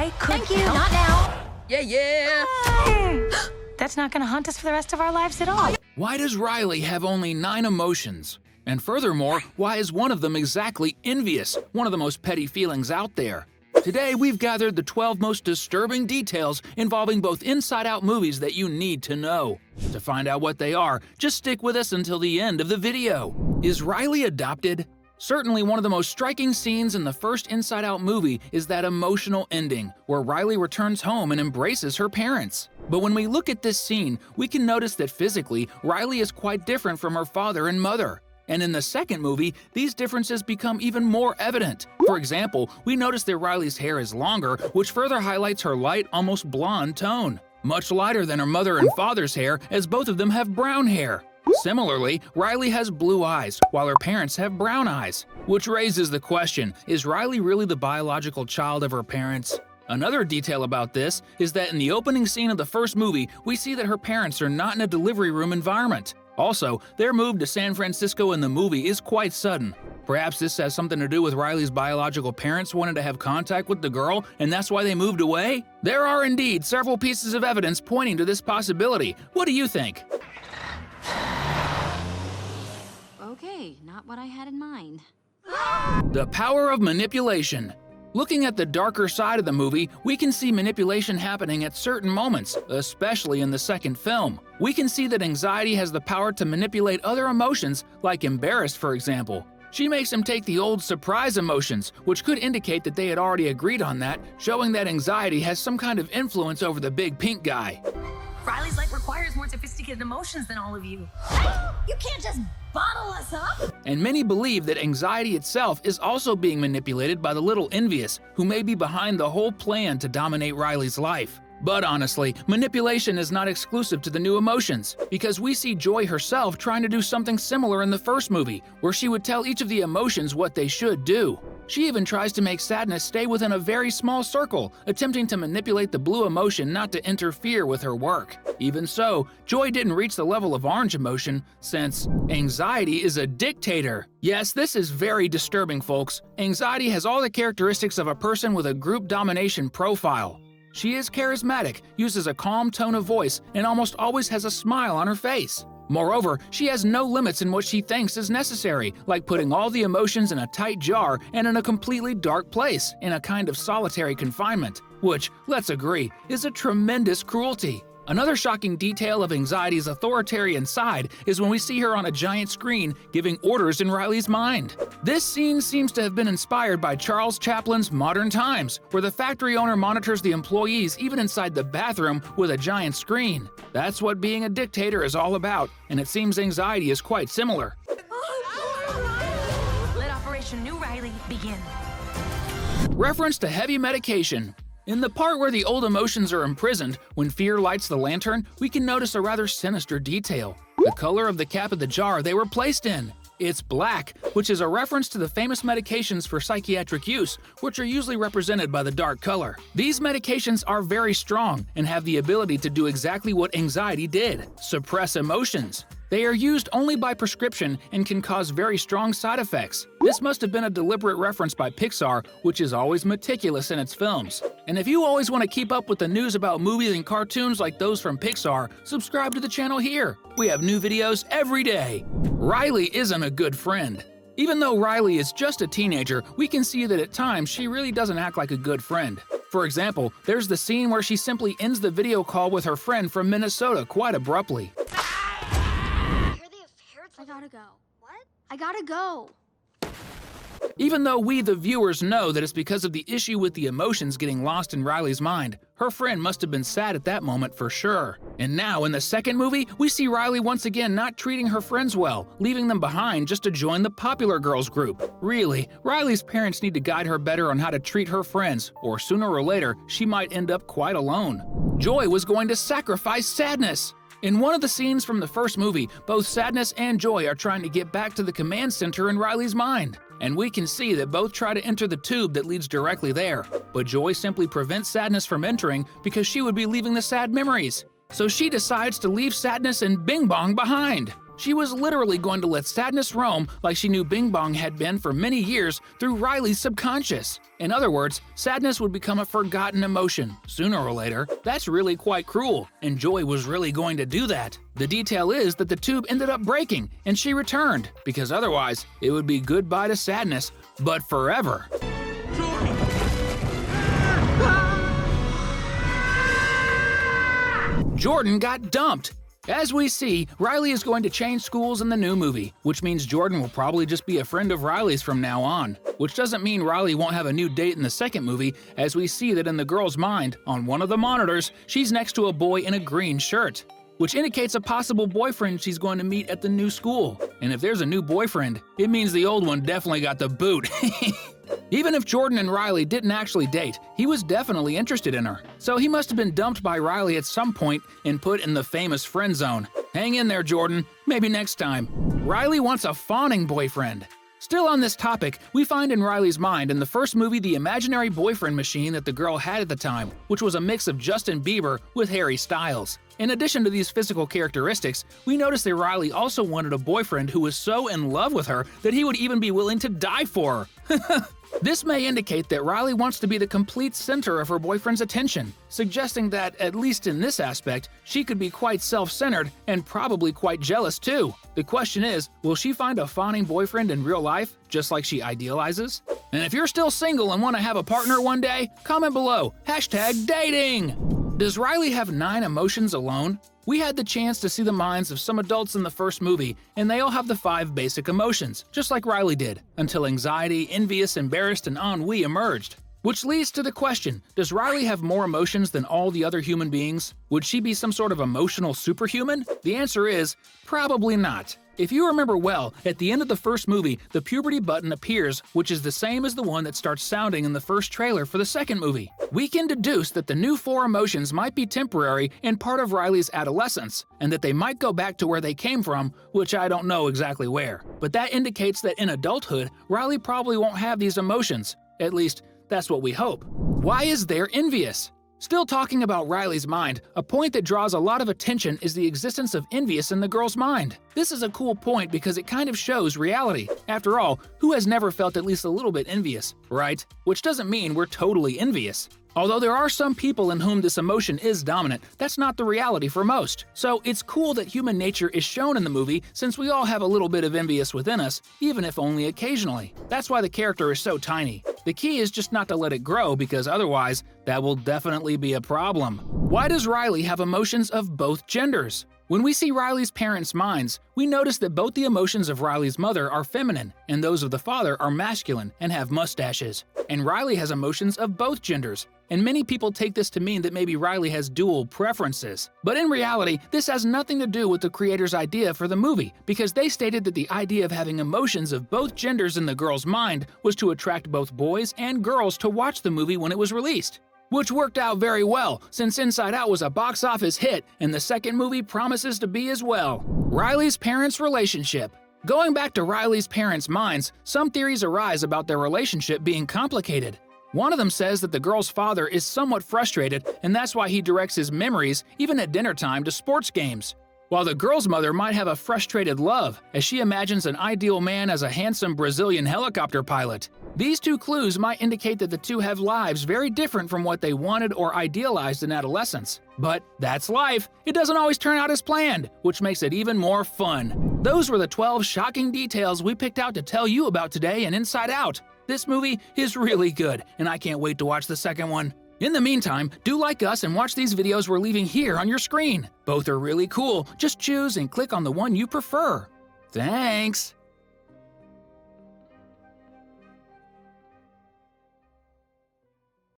I could Thank you, help. not now. Yeah. That's not gonna haunt us for the rest of our lives at all. Why does Riley have only 9 emotions? And furthermore, why is one of them exactly envious, one of the most petty feelings out there? Today, we've gathered the 12 most disturbing details involving both Inside Out movies that you need to know. To find out what they are, just stick with us until the end of the video. Is Riley adopted? Certainly one of the most striking scenes in the first Inside Out movie is that emotional ending, where Riley returns home and embraces her parents. But when we look at this scene, we can notice that physically, Riley is quite different from her father and mother. And in the second movie, these differences become even more evident. For example, we notice that Riley's hair is longer, which further highlights her light, almost blonde tone. Much lighter than her mother and father's hair, as both of them have brown hair. Similarly, Riley has blue eyes, while her parents have brown eyes. Which raises the question, is Riley really the biological child of her parents? Another detail about this is that in the opening scene of the first movie, we see that her parents are not in a delivery room environment. Also, their move to San Francisco in the movie is quite sudden. Perhaps this has something to do with Riley's biological parents wanting to have contact with the girl, and that's why they moved away? There are indeed several pieces of evidence pointing to this possibility. What do you think? Okay, not what I had in mind. The power of manipulation. Looking at the darker side of the movie, we can see manipulation happening at certain moments, especially in the second film. We can see that anxiety has the power to manipulate other emotions, like embarrassed, for example. She makes him take the old surprise emotions, which could indicate that they had already agreed on that, showing that anxiety has some kind of influence over the big pink guy. Riley's life requires more sophisticated emotions than all of you. You can't just bottle us up. And many believe that anxiety itself is also being manipulated by the little envious, who may be behind the whole plan to dominate Riley's life. But honestly, manipulation is not exclusive to the new emotions, because we see Joy herself trying to do something similar in the first movie, where she would tell each of the emotions what they should do. She even tries to make sadness stay within a very small circle, attempting to manipulate the blue emotion not to interfere with her work. Even so, Joy didn't reach the level of orange emotion, since anxiety is a dictator. Yes, this is very disturbing, folks. Anxiety has all the characteristics of a person with a group domination profile. She is charismatic, uses a calm tone of voice, and almost always has a smile on her face. Moreover, she has no limits in what she thinks is necessary, like putting all the emotions in a tight jar and in a completely dark place, in a kind of solitary confinement, which, let's agree, is a tremendous cruelty. Another shocking detail of anxiety's authoritarian side is when we see her on a giant screen giving orders in Riley's mind. This scene seems to have been inspired by Charles Chaplin's Modern Times, where the factory owner monitors the employees even inside the bathroom with a giant screen. That's what being a dictator is all about, and it seems anxiety is quite similar. Let Operation New Riley begin. Reference to heavy medication. In the part where the old emotions are imprisoned, when fear lights the lantern, we can notice a rather sinister detail: the color of the cap of the jar they were placed in. It's black, which is a reference to the famous medications for psychiatric use, which are usually represented by the dark color. These medications are very strong and have the ability to do exactly what anxiety did: suppress emotions. They are used only by prescription and can cause very strong side effects. This must have been a deliberate reference by Pixar, which is always meticulous in its films. And if you always want to keep up with the news about movies and cartoons like those from Pixar, subscribe to the channel here. We have new videos every day. Riley isn't a good friend. Even though Riley is just a teenager, we can see that at times she really doesn't act like a good friend. For example, there's the scene where she simply ends the video call with her friend from Minnesota quite abruptly. I gotta go. What? I gotta go. Even though we, the viewers, know that it's because of the issue with the emotions getting lost in Riley's mind, her friend must have been sad at that moment for sure. And now, in the second movie, we see Riley once again not treating her friends well, leaving them behind just to join the popular girls group. Really, Riley's parents need to guide her better on how to treat her friends, or sooner or later, she might end up quite alone. Joy was going to sacrifice Sadness. In one of the scenes from the first movie, both Sadness and Joy are trying to get back to the command center in Riley's mind. And we can see that both try to enter the tube that leads directly there. But Joy simply prevents Sadness from entering because she would be leaving the sad memories. So she decides to leave Sadness and Bing Bong behind. She was literally going to let sadness roam like she knew Bing Bong had been for many years through Riley's subconscious. In other words, sadness would become a forgotten emotion sooner or later. That's really quite cruel, and Joy was really going to do that. The detail is that the tube ended up breaking and she returned, because otherwise it would be goodbye to sadness, but forever. Jordan got dumped. As we see, Riley is going to change schools in the new movie, which means Jordan will probably just be a friend of Riley's from now on. Which doesn't mean Riley won't have a new date in the second movie, as we see that in the girl's mind, on one of the monitors, she's next to a boy in a green shirt, which indicates a possible boyfriend she's going to meet at the new school. And if there's a new boyfriend, it means the old one definitely got the boot. Even if Jordan and Riley didn't actually date, he was definitely interested in her. So he must have been dumped by Riley at some point and put in the famous friend zone. Hang in there, Jordan. Maybe next time. Riley wants a fawning boyfriend. Still on this topic, we find in Riley's mind in the first movie the imaginary boyfriend machine that the girl had at the time, which was a mix of Justin Bieber with Harry Styles. In addition to these physical characteristics, we notice that Riley also wanted a boyfriend who was so in love with her that he would even be willing to die for her. This may indicate that Riley wants to be the complete center of her boyfriend's attention, suggesting that, at least in this aspect, she could be quite self-centered and probably quite jealous too. The question is, will she find a fawning boyfriend in real life, just like she idealizes? And if you're still single and want to have a partner one day, comment below, #dating! Does Riley have 9 emotions alone? We had the chance to see the minds of some adults in the first movie, and they all have the 5 basic emotions, just like Riley did, until anxiety, envious, embarrassed, and ennui emerged. Which leads to the question, does Riley have more emotions than all the other human beings? Would she be some sort of emotional superhuman? The answer is, probably not. If you remember well, at the end of the first movie, the puberty button appears, which is the same as the one that starts sounding in the first trailer for the second movie. We can deduce that the new 4 emotions might be temporary and part of Riley's adolescence, and that they might go back to where they came from, which I don't know exactly where. But that indicates that in adulthood, Riley probably won't have these emotions. At least, that's what we hope. Why is there envious? Still talking about Riley's mind, a point that draws a lot of attention is the existence of envious in the girl's mind. This is a cool point because it kind of shows reality. After all, who has never felt at least a little bit envious, right? Which doesn't mean we're totally envious. Although there are some people in whom this emotion is dominant, that's not the reality for most. So it's cool that human nature is shown in the movie since we all have a little bit of envious within us, even if only occasionally. That's why the character is so tiny. The key is just not to let it grow because otherwise, that will definitely be a problem. Why does Riley have emotions of both genders? When we see Riley's parents' minds, we notice that both the emotions of Riley's mother are feminine, and those of the father are masculine and have mustaches. And Riley has emotions of both genders, and many people take this to mean that maybe Riley has dual preferences. But in reality, this has nothing to do with the creator's idea for the movie, because they stated that the idea of having emotions of both genders in the girl's mind was to attract both boys and girls to watch the movie when it was released. Which worked out very well, since Inside Out was a box office hit, and the second movie promises to be as well. Riley's parents' relationship. Going back to Riley's parents' minds, some theories arise about their relationship being complicated. One of them says that the girl's father is somewhat frustrated, and that's why he directs his memories, even at dinner time, to sports games. While the girl's mother might have a frustrated love, as she imagines an ideal man as a handsome Brazilian helicopter pilot. These 2 clues might indicate that the two have lives very different from what they wanted or idealized in adolescence. But that's life. It doesn't always turn out as planned, which makes it even more fun. Those were the 12 shocking details we picked out to tell you about today in Inside Out. This movie is really good, and I can't wait to watch the second one. In the meantime, do like us and watch these videos we're leaving here on your screen. Both are really cool. Just choose and click on the one you prefer. Thanks!